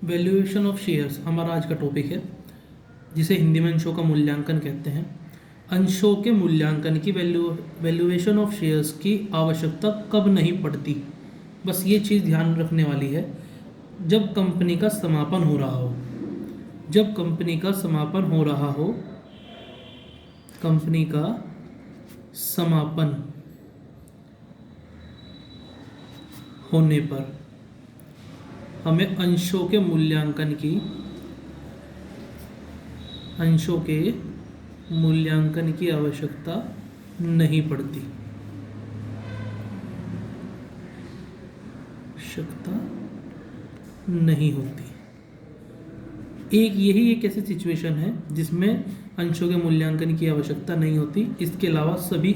Valuation of shares हमारा आज का टॉपिक है, जिसे हिंदी में अंशों का मूल्यांकन कहते हैं। अंशों के मूल्यांकन की वैल्यूएशन ऑफ शेयर्स की आवश्यकता कब नहीं पड़ती, बस ये चीज़ ध्यान रखने वाली है। जब कंपनी का समापन हो रहा हो, जब कंपनी का समापन हो रहा हो, कंपनी का समापन होने पर हमें अंशों के मूल्यांकन की आवश्यकता नहीं पड़ती। आवश्यकता नहीं होती। एक ऐसी सिचुएशन है जिसमें अंशों के मूल्यांकन की आवश्यकता नहीं होती। इसके अलावा सभी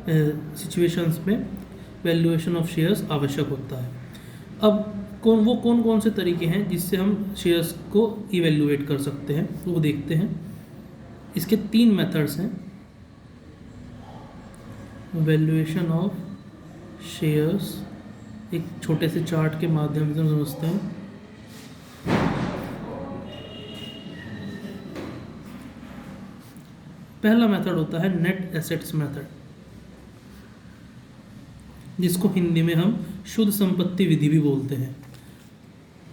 सिचुएशंस में वैल्यूएशन ऑफ शेयर्स आवश्यक होता है। अब कौन कौन से तरीके हैं जिससे हम शेयर्स को इवेल्युएट कर सकते हैं, तो वो देखते हैं। इसके 3 मेथड्स हैं। वैल्यूएशन ऑफ शेयर्स एक छोटे से चार्ट के माध्यम से समझते हैं। पहला मेथड होता है नेट एसेट्स मेथड, जिसको हिंदी में हम शुद्ध संपत्ति विधि भी बोलते हैं।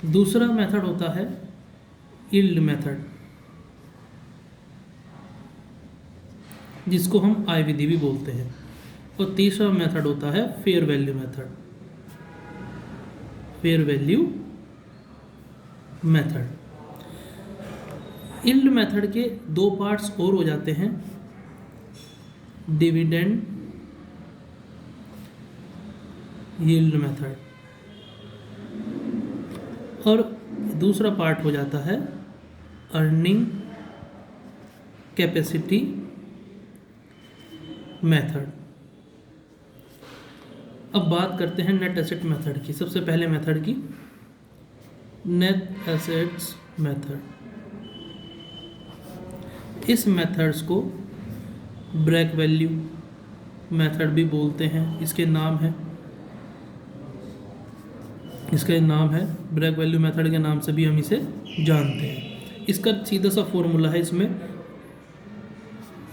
दूसरा मेथड होता है यील्ड मेथड, जिसको हम आय विधि भी बोलते हैं। और तीसरा मेथड होता है fair value method. Fair value method. Yield method के 2 पार्ट्स और हो जाते हैं, डिविडेंड यील्ड मेथड, और दूसरा पार्ट हो जाता है अर्निंग कैपेसिटी मेथड। अब बात करते हैं नेट एसेट मेथड की। सबसे पहले मेथड की नेट एसेट्स मेथड। इस मेथड्स को ब्रेक वैल्यू मेथड भी बोलते हैं। इसका नाम है ब्रेक वैल्यू मेथड के नाम से भी हम इसे जानते हैं। इसका सीधा सा फॉर्मूला है। इसमें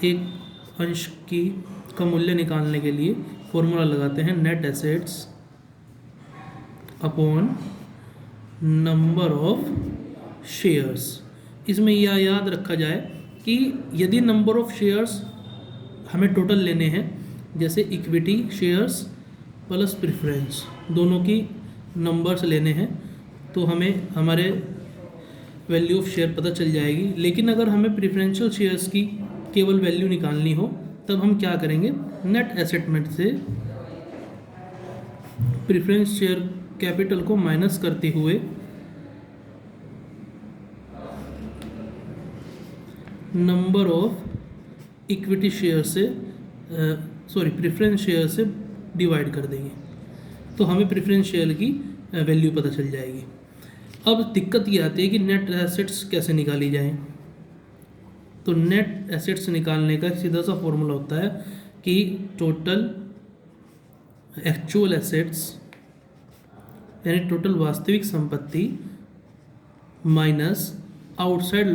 एक अंश का मूल्य निकालने के लिए फॉर्मूला लगाते हैं net assets upon number of shares. इसमें यह याद रखा जाए कि यदि नंबर ऑफ शेयर्स हमें टोटल लेने हैं, जैसे इक्विटी शेयर्स प्लस प्रेफरेंस, दोनों की नंबर्स लेने हैं, तो हमें हमारे वैल्यू ऑफ शेयर पता चल जाएगी। लेकिन अगर हमें प्रेफरेंशियल शेयर्स की केवल वैल्यू निकालनी हो, तब हम क्या करेंगे, नेट एसेटमेंट से प्रेफरेंस शेयर कैपिटल को माइनस करते हुए नंबर ऑफ इक्विटी शेयर से प्रेफरेंस शेयर से डिवाइड कर देंगे, तो हमें प्रेफरेंस शेयर की वैल्यू पता चल जाएगी। अब दिक्कत ये आती है कि नेट एसेट्स कैसे निकाली जाए। तो नेट एसेट्स निकालने का सीधा सा फॉर्मूला होता है कि टोटल एक्चुअल एसेट्स यानी टोटल वास्तविक संपत्ति माइनस आउटसाइड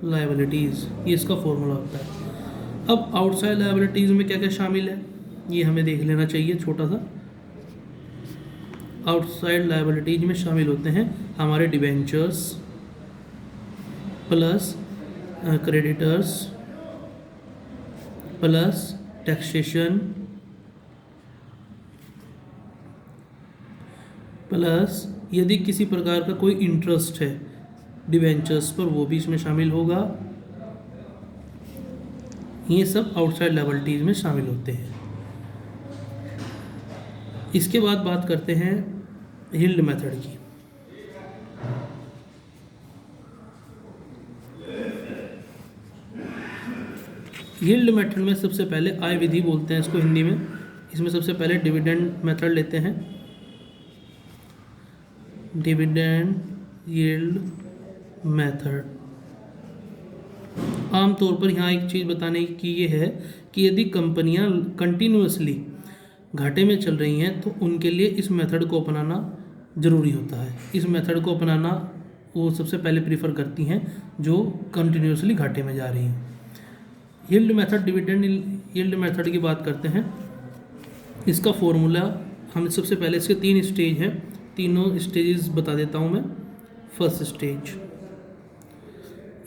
लायबिलिटीज़, ये इसका फॉर्मूला होता है। अब आउटसाइड लायबिलिटीज़ में क्या क्या शामिल है, ये हमें देख लेना चाहिए छोटा सा। आउटसाइड लायबिलिटीज में शामिल होते हैं हमारे debentures plus creditors plus taxation plus यदि किसी प्रकार का कोई इंटरेस्ट है डिबेंचर्स पर, वो भी इसमें शामिल होगा। ये सब आउटसाइड लायबिलिटीज में शामिल होते हैं। इसके बाद बात करते हैं यील्ड मेथड की। यील्ड मेथड में सबसे पहले आय विधि बोलते हैं इसको हिंदी में। इसमें सबसे पहले डिविडेंड मेथड लेते हैं, डिविडेंड यील्ड मेथड। आमतौर पर यहाँ एक चीज़ बताने की ये है कि यदि कंपनियाँ कंटिन्यूअसली घाटे में चल रही हैं तो उनके लिए इस मेथड को अपनाना ज़रूरी होता है। इस मेथड को अपनाना वो सबसे पहले प्रीफर करती हैं जो कंटिन्यूसली घाटे में जा रही हैं। Yield method, dividend yield method की बात करते हैं। इसका फॉर्मूला हम सबसे पहले, इसके 3 स्टेज हैं, तीनों स्टेजेस बता देता हूँ मैं। फर्स्ट स्टेज,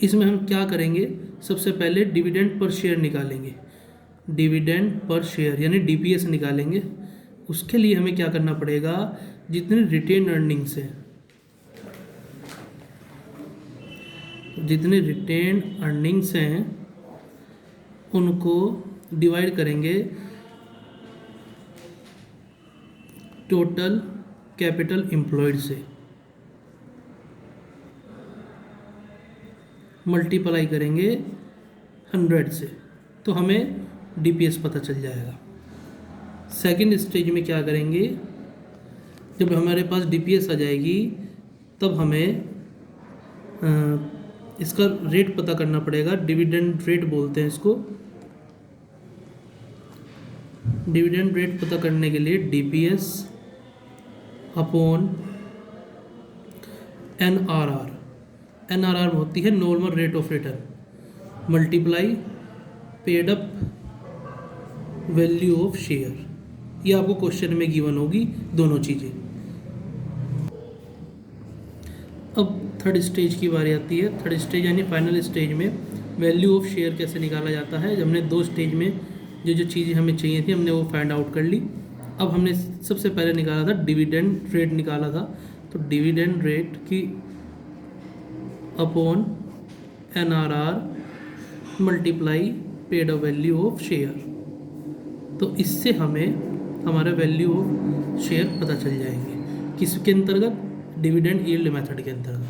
इसमें हम क्या करेंगे, सबसे पहले डिविडेंड पर शेयर निकालेंगे। डिविडेंड पर शेयर यानी डीपीएस निकालेंगे। उसके लिए हमें क्या करना पड़ेगा, जितने रिटेन अर्निंग्स हैं, जितने रिटेन अर्निंग्स हैं उनको डिवाइड करेंगे टोटल कैपिटल एम्प्लॉयड से, मल्टीप्लाई करेंगे 100 से, तो हमें डीपीएस पता चल जाएगा। सेकंड स्टेज में क्या करेंगे, जब हमारे पास डीपीएस आ जाएगी तब हमें इसका रेट पता करना पड़ेगा। डिविडेंड रेट बोलते हैं इसको। डिविडेंड रेट पता करने के लिए डीपीएस अपॉन एनआरआर, एनआरआर होती है normal rate of return, multiply paid up value of share. ये आपको क्वेश्चन में गिवन होगी दोनों चीज़ें। अब थर्ड स्टेज की बारी आती है। थर्ड स्टेज यानी फाइनल स्टेज में वैल्यू ऑफ शेयर कैसे निकाला जाता है। हमने 2 स्टेज में जो जो चीज़ें हमें चाहिए थी हमने वो फाइंड आउट कर ली। अब हमने सबसे पहले निकाला था डिविडेंड रेट निकाला था, तो डिविडेंड रेट की upon NRR multiply paid up value of share, तो इससे हमें हमारा वैल्यू ऑफ शेयर पता चल जाएंगे। किसके अंतर्गत, डिविडेंड यील्ड मेथड के अंतर्गत।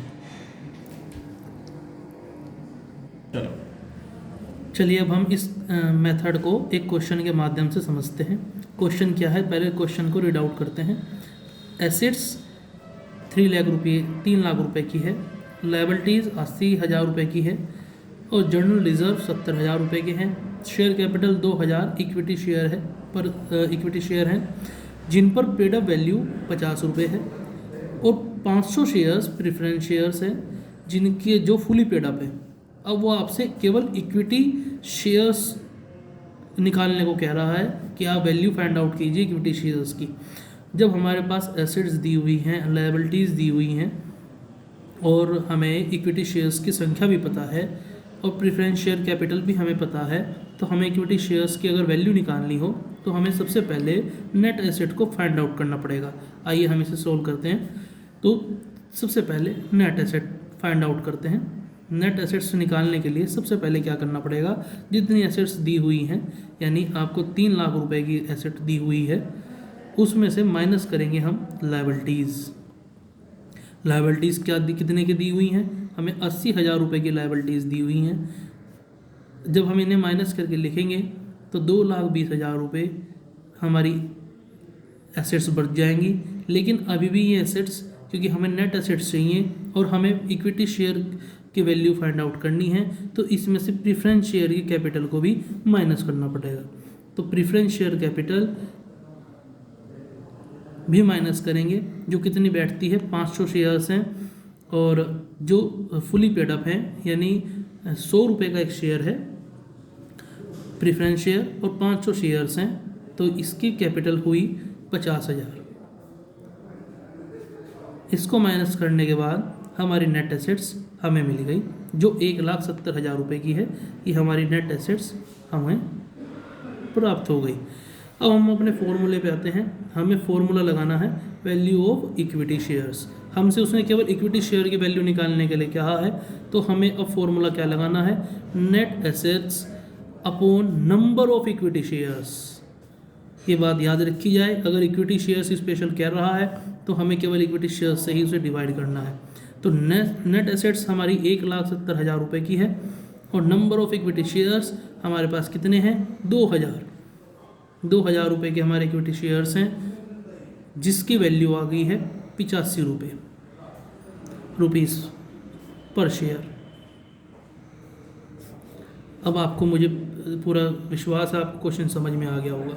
चलिए अब हम इस मेथड को एक क्वेश्चन के माध्यम से समझते हैं। क्वेश्चन क्या है, पहले क्वेश्चन को रीड आउट करते हैं। एसेट्स 3 लाख रुपए की है, लायबिलिटीज़ 80,000 रुपये की है और जनरल रिजर्व 70,000 रुपये के हैं। शेयर कैपिटल 2,000 इक्विटी शेयर हैं जिन पर पेड अप वैल्यू 50 रुपये है और 500 शेयर्स प्रेफरेंस शेयर्स हैं जिनकी जो फुली पेड अप है। अब वो आपसे केवल इक्विटी शेयर्स निकालने को कह रहा है कि आप वैल्यू फाइंड आउट कीजिए इक्विटी शेयर्स की। जब हमारे पास एसेट्स दी हुई हैं, लायबिलिटीज़ दी हुई हैं और हमें इक्विटी शेयर्स की संख्या भी पता है और प्रेफरेंस शेयर कैपिटल भी हमें पता है, तो हमें इक्विटी शेयर्स की अगर वैल्यू निकालनी हो तो हमें सबसे पहले नेट एसेट को फाइंड आउट करना पड़ेगा। आइए हम इसे सोल्व करते हैं। तो सबसे पहले नेट एसेट फाइंड आउट करते हैं। नेट एसेट्स निकालने के लिए सबसे पहले क्या करना पड़ेगा, जितनी एसेट्स दी हुई हैं, यानी आपको 3 लाख रुपए की एसेट दी हुई है, उसमें से माइनस करेंगे हम लायबिलिटीज़। लायबिलिटीज़ कितने की दी हुई हैं, हमें 80,000 रुपये की लायबिलिटीज़ दी हुई हैं। जब हम इन्हें माइनस करके लिखेंगे तो 2,20,000 रुपये हमारी एसेट्स बढ़ जाएंगी। लेकिन अभी भी ये एसेट्स, क्योंकि हमें नेट एसेट्स चाहिए और हमें इक्विटी शेयर की वैल्यू फाइंड आउट करनी है, तो इसमें से प्रेफरेंस शेयर की कैपिटल को भी माइनस करना पड़ेगा। तो प्रेफरेंस शेयर कैपिटल भी माइनस करेंगे, जो कितनी बैठती है 500 शेयर्स हैं और जो फुली पेड अप हैं, यानी 100 रुपये का एक शेयर है प्रेफरेंस शेयर और 500 शेयर्स हैं, तो इसकी कैपिटल हुई 50,000। इसको माइनस करने के बाद हमारी नेट एसेट्स हमें मिल गई जो 1,70,000 रुपये की है। ये हमारी नेट एसेट्स हमें प्राप्त हो गई। अब हम अपने फॉर्मूले पे आते हैं। हमें फॉर्मूला लगाना है वैल्यू ऑफ इक्विटी शेयर्स। हमसे उसने केवल इक्विटी शेयर की वैल्यू निकालने के लिए कहा है, तो हमें अब फॉर्मूला क्या लगाना है, net assets upon number of equity shares. ये बात याद रखी जाए, अगर इक्विटी शेयर्स स्पेशल कह रहा है तो हमें केवल इक्विटी शेयर्स से ही उसे डिवाइड करना है। तो नेट एसेट्स हमारी 1,70,000 रुपये की है और नंबर ऑफ इक्विटी शेयर्स हमारे पास कितने हैं, 2,000 रुपये के हमारे इक्विटी शेयर्स हैं, जिसकी वैल्यू आ गई है 85 रुपीज़ पर शेयर। अब आपको मुझे पूरा विश्वास है आपको क्वेश्चन समझ में आ गया होगा।